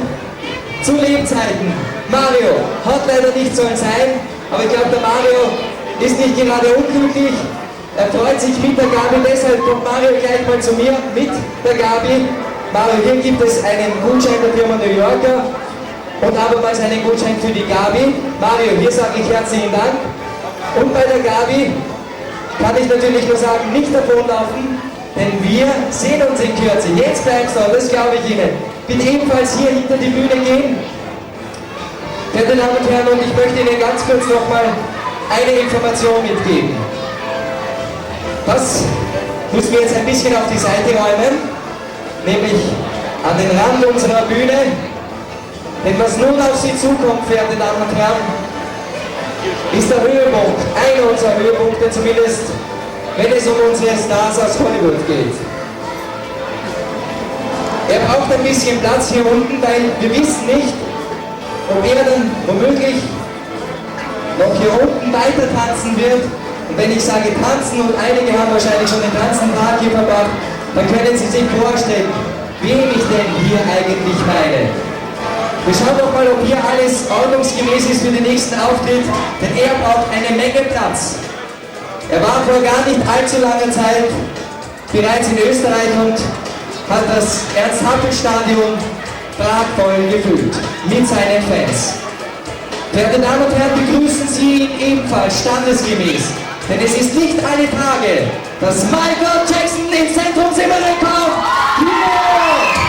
Zu Lebzeiten. Mario hat leider nicht sollen sein, aber ich glaube, der Mario ist nicht gerade unglücklich. Er freut sich mit der Gabi, deshalb kommt Mario gleich mal zu mir mit der Gabi. Mario, hier gibt es einen Gutschein der Firma New Yorker und abermals einen Gutschein für die Gabi. Mario, hier sage ich herzlichen Dank. Und bei der Gabi kann ich natürlich nur sagen, nicht davonlaufen, denn wir sehen uns in Kürze. Jetzt bleibst du, das glaube ich Ihnen. Bitte ebenfalls hier hinter die Bühne gehen. Verehrte Damen und Herren, und ich möchte Ihnen ganz kurz nochmal eine Information mitgeben. Das müssen wir jetzt ein bisschen auf die Seite räumen, nämlich an den Rand unserer Bühne. Denn was nun auf Sie zukommt, verehrte Damen und Herren, ist der Höhepunkt, einer unserer Höhepunkte zumindest, wenn es um unsere Stars aus Hollywood geht. Er braucht ein bisschen Platz hier unten, weil wir wissen nicht, ob er dann womöglich noch hier unten weiter tanzen wird. Und wenn ich sage tanzen, und einige haben wahrscheinlich schon den ganzen Tag hier verbracht, dann können Sie sich vorstellen, wen ich denn hier eigentlich meine. Wir schauen doch mal, ob hier alles ordnungsgemäß ist für den nächsten Auftritt, denn er braucht eine Menge Platz. Er war vor gar nicht allzu langer Zeit bereits in Österreich und hat das Ernst-Happel-Stadion pragvoll gefüllt mit seinen Fans. Verehrte Damen und Herren, begrüßen Sie ihn ebenfalls standesgemäß, denn es ist nicht alle Tage, dass Michael Jackson ins Zentrum Simmering kommt. Yeah!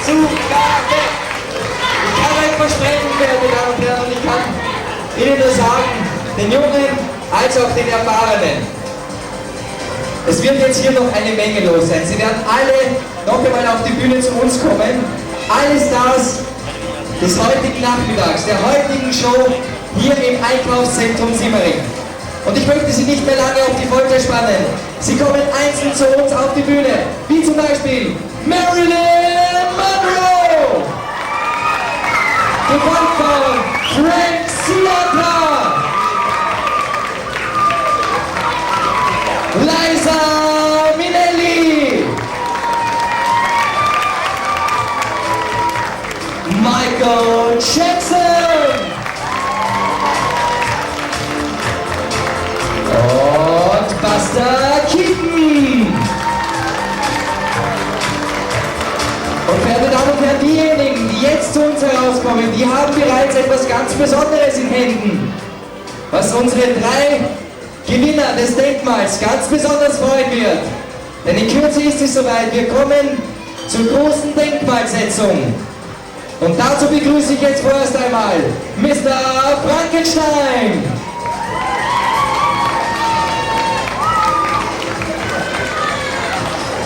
Zugabe! Ich kann euch versprechen, verehrte Damen und Herren, und ich kann Ihnen nur sagen, den Jungen als auch den Erfahrenen. Es wird jetzt hier noch eine Menge los sein. Sie werden alle noch einmal auf die Bühne zu uns kommen. Alle Stars des heutigen Nachmittags, der heutigen Show hier im Einkaufszentrum Simmering. Und ich möchte Sie nicht mehr lange auf die Folter spannen. Sie kommen einzeln zu uns auf die Bühne, wie zum Beispiel Marilyn Monroe! Michael Jackson. Und Buster Keaton. Und verehrte Damen und Herren, diejenigen, die jetzt zu uns herauskommen, die haben bereits etwas ganz Besonderes in Händen, was unsere 3 Gewinner des Denkmals ganz besonders freuen wird. Denn in Kürze ist es soweit, wir kommen zur großen Denkmalsetzung. Und dazu begrüße ich jetzt vorerst einmal Mr. Frankenstein.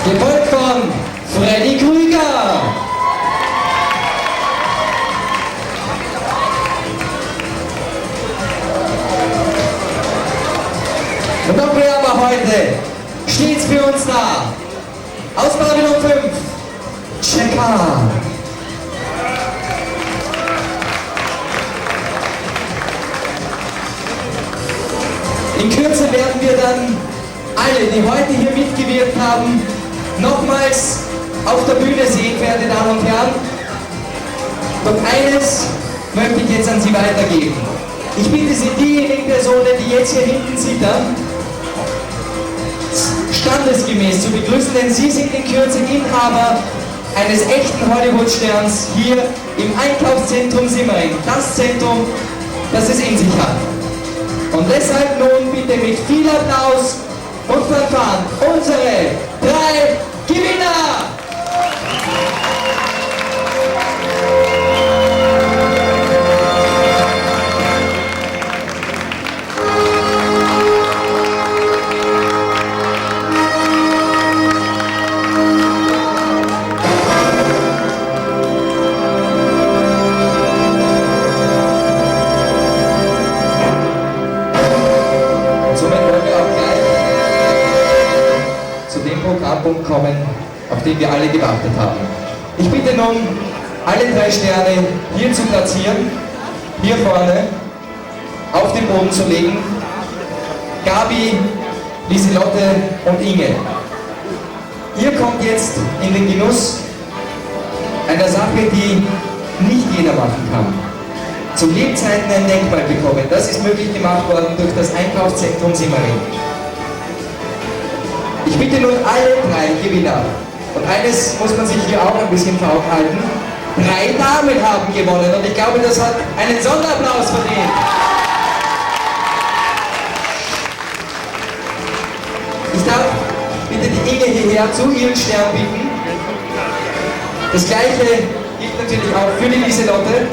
Gefolgt von Freddy Krüger. Und auch wer aber heute stets für uns da. Aus Babylon 5, Checker. In Kürze werden wir dann alle, die heute hier mitgewirkt haben, nochmals auf der Bühne sehen, verehrte Damen und Herren. Doch eines möchte ich jetzt an Sie weitergeben. Ich bitte Sie, diejenigen Personen, die jetzt hier hinten zittern, standesgemäß zu begrüßen, denn Sie sind in Kürze Inhaber eines echten Hollywood-Sterns hier im Einkaufszentrum Simmering. Das Zentrum, das es in sich hat. Und deshalb nun bitte mit viel Applaus und Fanfaren unsere 3 Gewinner! Programmpunkt kommen, auf den wir alle gewartet haben. Ich bitte nun, alle 3 Sterne hier zu platzieren, hier vorne, auf den Boden zu legen. Gabi, Lieselotte und Inge. Ihr kommt jetzt in den Genuss einer Sache, die nicht jeder machen kann. Zu Lebzeiten ein Denkmal bekommen. Das ist möglich gemacht worden durch das Einkaufszentrum Simmering. Ich bitte nun alle 3 Gewinner, und eines muss man sich hier auch ein bisschen vor Augen halten, 3 Damen haben gewonnen, und ich glaube, das hat einen Sonderapplaus verdient. Ich darf bitte die Inge hierher zu ihren Stern bitten. Das gleiche gilt natürlich auch für die Lieselotte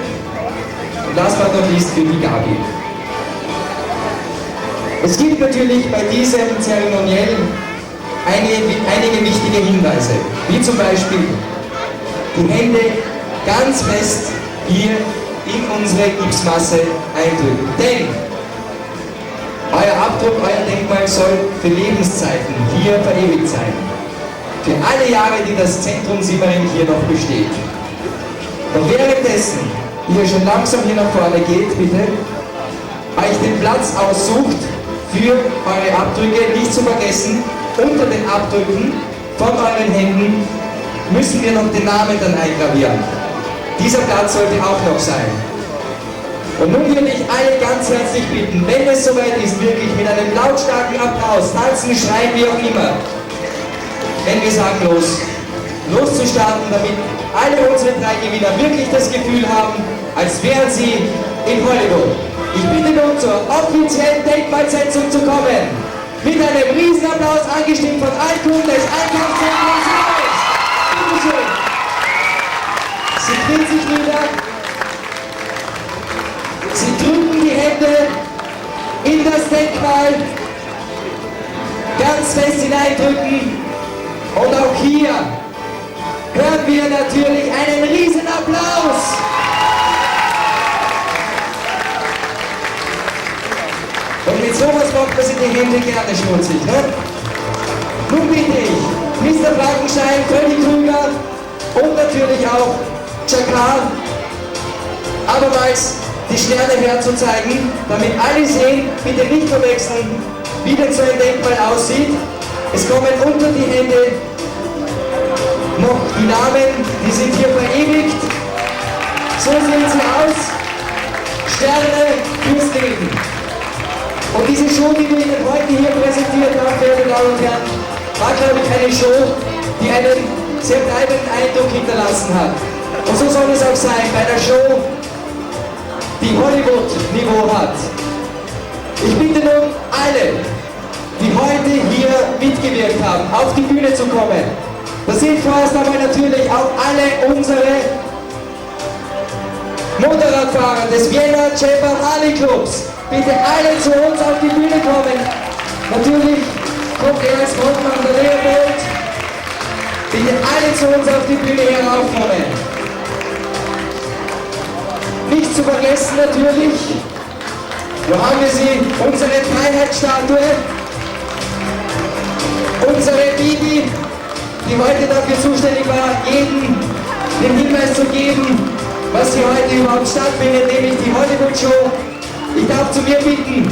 und last but not least für die Gabi. Es gibt natürlich bei diesem Zeremoniell einige wichtige Hinweise, wie zum Beispiel die Hände ganz fest hier in unsere Gipsmasse eindrücken. Denn euer Abdruck, euer Denkmal soll für Lebenszeiten hier verewigt sein. Für alle Jahre, die das Zentrum Simmering hier noch besteht. Und währenddessen ihr schon langsam hier nach vorne geht, bitte, euch den Platz aussucht für eure Abdrücke, nicht zu vergessen. Unter den Abdrücken von euren Händen müssen wir noch den Namen dann eingravieren. Dieser Platz sollte auch noch sein. Und nun würde ich alle ganz herzlich bitten, wenn es soweit ist, wirklich mit einem lautstarken Applaus, tanzen, schreien, wie auch immer, wenn wir sagen loszustarten, damit alle unsere 3 Gewinner wirklich das Gefühl haben, als wären sie in Hollywood. Ich bitte nun zur offiziellen Denkmalsetzung zu kommen. Mit einem Riesenapplaus angestimmt von allen Kunden des Einkaufszentrums Simmering. Bitteschön. Sie knien sich nieder. Sie drücken die Hände in das Denkmal. Ganz fest hineindrücken. Und auch hier hören wir natürlich einen Riesenapplaus. Und mit sowas macht man sich die Hände gerne schmutzig, ne? Nun bitte ich Mr. Frankenstein, Freddy Krüger und natürlich auch Chakar abermals die Sterne herzuzeigen, damit alle sehen, bitte nicht verwechseln, wie denn so ein Denkmal aussieht. Es kommen unter die Hände noch die Namen, die sind hier verewigt. So So sehen sie aus. Sterne fürs Leben. Und diese Show, die wir Ihnen heute hier präsentiert haben, verehrte Damen und Herren, war, glaube ich, eine Show, die einen sehr bleibenden Eindruck hinterlassen hat. Und so soll es auch sein, bei einer Show, die Hollywood-Niveau hat. Ich bitte nun alle, die heute hier mitgewirkt haben, auf die Bühne zu kommen. Das sind vorerst aber natürlich auch alle unsere Motorradfahrer des Vienna Chamber Rally Clubs. Bitte alle zu uns auf die Bühne kommen. Natürlich kommt er als Frontmann der Leopold. Bitte alle zu uns auf die Bühne heraufkommen. Nicht zu vergessen natürlich, wo haben wir sie? Unsere Freiheitsstatue. Unsere Bibi, die heute dafür zuständig war, jedem den Hinweis zu geben, was hier heute überhaupt stattfindet, nämlich die Hollywood-Show. Ich darf zu mir bitten,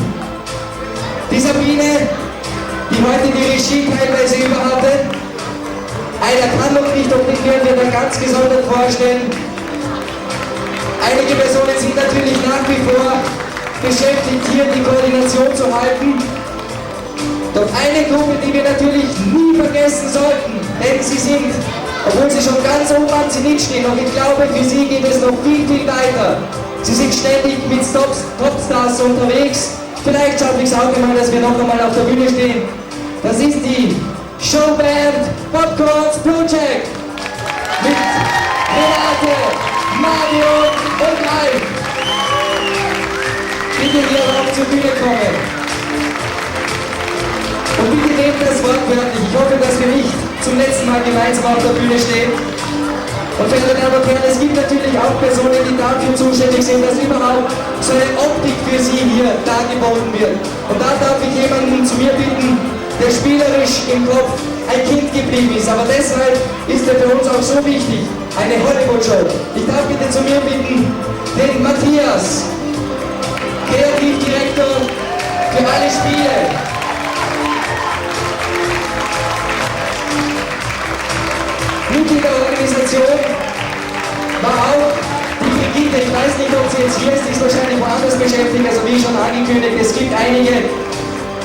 die Sabine, die heute die Regie teilweise überhatte. Einer kann noch nicht, und den werden wir dann ganz gesondert vorstellen. Einige Personen sind natürlich nach wie vor beschäftigt, hier die Koordination zu halten. Doch eine Gruppe, die wir natürlich nie vergessen sollten, denn sie sind, obwohl sie schon ganz oben am Zenit stehen, und ich glaube, für sie geht es noch viel, viel weiter. Sie sind ständig mit Topstars unterwegs. Vielleicht schaffe ich es auch einmal, dass wir noch einmal auf der Bühne stehen. Das ist die Showband Popcorns Project mit Renate, Mario und Ralf. Bitte hier auf zur Bühne kommen. Und bitte nehmt das Wort wörtlich. Ich hoffe, dass wir nicht zum letzten Mal gemeinsam auf der Bühne stehen. Und verehrte Damen und Herren, es gibt natürlich auch Personen, die dafür zuständig sind, dass überhaupt so eine Optik für sie hier dargeboten wird. Und da darf ich jemanden zu mir bitten, der spielerisch im Kopf ein Kind geblieben ist. Aber deshalb ist er für uns auch so wichtig. Eine Hollywood-Show. Ich darf bitte zu mir bitten, den Matthias, Kreativdirektor für alle Spiele. Mitglied der Organisation war auch die Brigitte. Ich weiß nicht, ob sie jetzt hier ist, sie ist wahrscheinlich woanders beschäftigt, also wie schon angekündigt, es gibt einige,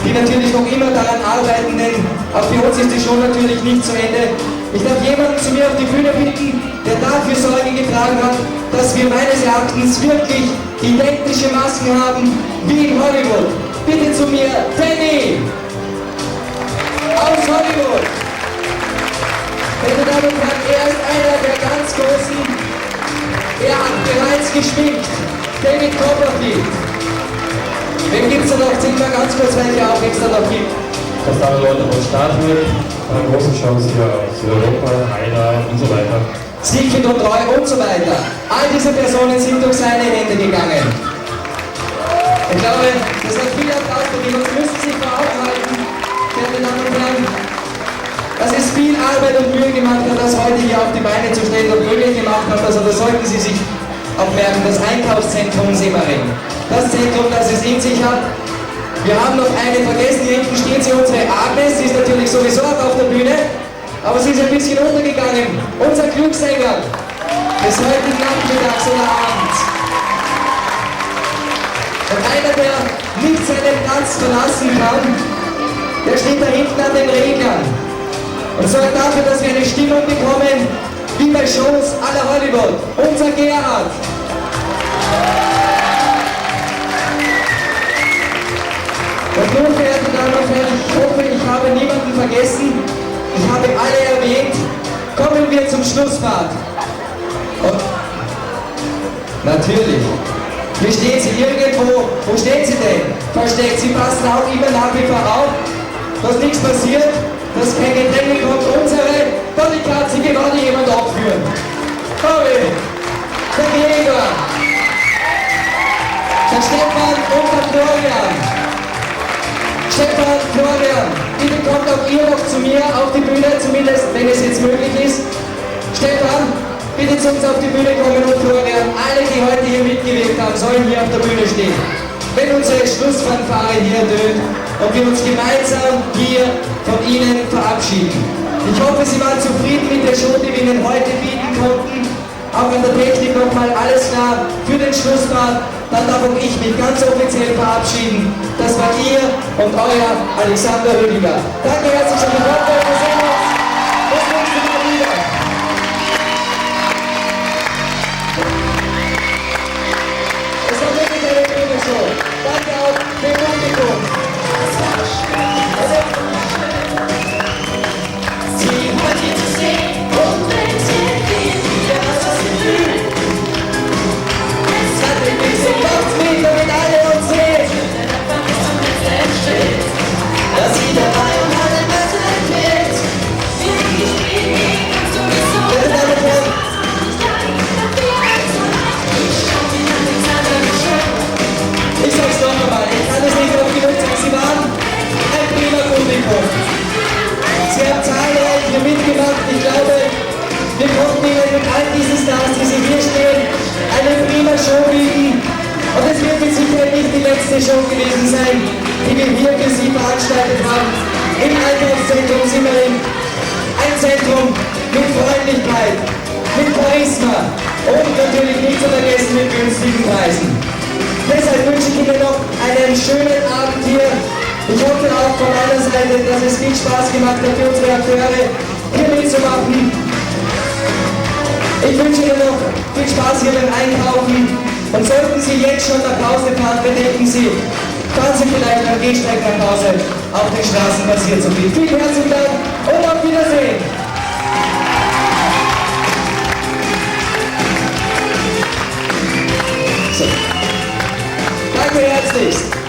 die natürlich noch immer daran arbeiten, denn auch für uns ist die Show natürlich nicht zu Ende. Ich darf jemanden zu mir auf die Bühne bitten, der dafür Sorge getragen hat, dass wir meines Erachtens wirklich identische Masken haben wie in Hollywood. Bitte zu mir, Danny aus Hollywood. Meine Damen und Herren, er ist einer der ganz Großen. Er hat bereits geschminkt. David Copperfield. Wen gibt es da noch? Zählen wir ganz kurz, welche auch es da noch gibt. Dass da Leute von Stadtwirt, bei großen Shows hier aus Europa, Heida und so weiter. Siegfried und Roy und so weiter. All diese Personen sind durch seine Hände gegangen. Ich glaube, das hat viel Applaus gegeben. Sie müssen sich vor Augen halten, meine Damen und Herren, dass es viel Arbeit und Mühe gemacht hat, das heute hier auf die Beine zu stellen und möglich gemacht hat. Also das sollten Sie sich auch merken, das Einkaufszentrum Semmering. Das Zentrum, das es in sich hat. Wir haben noch eine vergessen, hier hinten steht sie, unsere Agnes, sie ist natürlich sowieso auch auf der Bühne, aber sie ist ein bisschen untergegangen. Unser Glückssänger des heutigen Nachmittags oder Abends. Und einer, der nicht seinen Platz verlassen kann, der steht da hinten an den Reglern und sorgt dafür, dass wir eine Stimmung bekommen, wie bei Shows à la Hollywood. Unser Gerhard. Und nun, verehrte Damen und Herren, ich hoffe, ich habe niemanden vergessen. Ich habe alle erwähnt. Kommen wir zum Schlusspart. Und natürlich. Hier stehen sie irgendwo. Wo stehen sie denn? Versteckt. Sie passen auch immer nach wie vor auf, dass nichts passiert, dass kein Gedränge kommt. Unsere Bodyguards, die gerade jemand abführen. Sorry. Der Gregor. Der Stefan und der Florian. Stefan, Florian, bitte kommt auch ihr noch zu mir auf die Bühne, zumindest wenn es jetzt möglich ist. Stefan, bitte zu uns auf die Bühne kommen und Florian, alle, die heute hier mitgewirkt haben, sollen hier auf der Bühne stehen. Wenn unsere Schlussfanfare hier tönt und wir uns gemeinsam hier von Ihnen verabschieden. Ich hoffe, Sie waren zufrieden mit der Show, die wir Ihnen heute bieten konnten. auch an der Technik nochmal alles klar für den Schlusspart. Dann darf auch ich mich ganz offiziell verabschieden. Das war ihr und euer Alexander Rüdiger. Danke herzlich für die Worte. Wir sehen uns das nächste Mal wieder. Es war wirklich eine schöne Show. Danke auch dem Publikum. Ich sag's noch einmal, ich kann es nicht oft genug sagen, Sie waren ein prima Publikum. Sie haben zahlreich hier mitgemacht. Ich glaube, wir konnten Ihnen mit all diesen Stars, die Sie hier stehen, eine prima Show bieten. Und es wird mit Sicherheit nicht die letzte Show gewesen sein, die wir hier für Sie veranstaltet haben. Im Einkaufszentrum Simmering. Ein Zentrum mit Freundlichkeit, mit Charisma und natürlich nicht zu vergessen mit günstigen Preisen. Deshalb wünsche ich Ihnen noch einen schönen Abend hier. Ich hoffe auch von meiner Seite, dass es viel Spaß gemacht hat für unsere Akteure, hier mitzumachen. Ich wünsche Ihnen noch viel Spaß hier beim Einkaufen. Und sollten Sie jetzt schon nach Hause fahren, bedenken Sie, fahren Sie vielleicht am Gehsteig nach Hause. Auf den Straßen passiert so viel. Vielen herzlichen Dank und auf Wiedersehen. So. Danke herzlichst.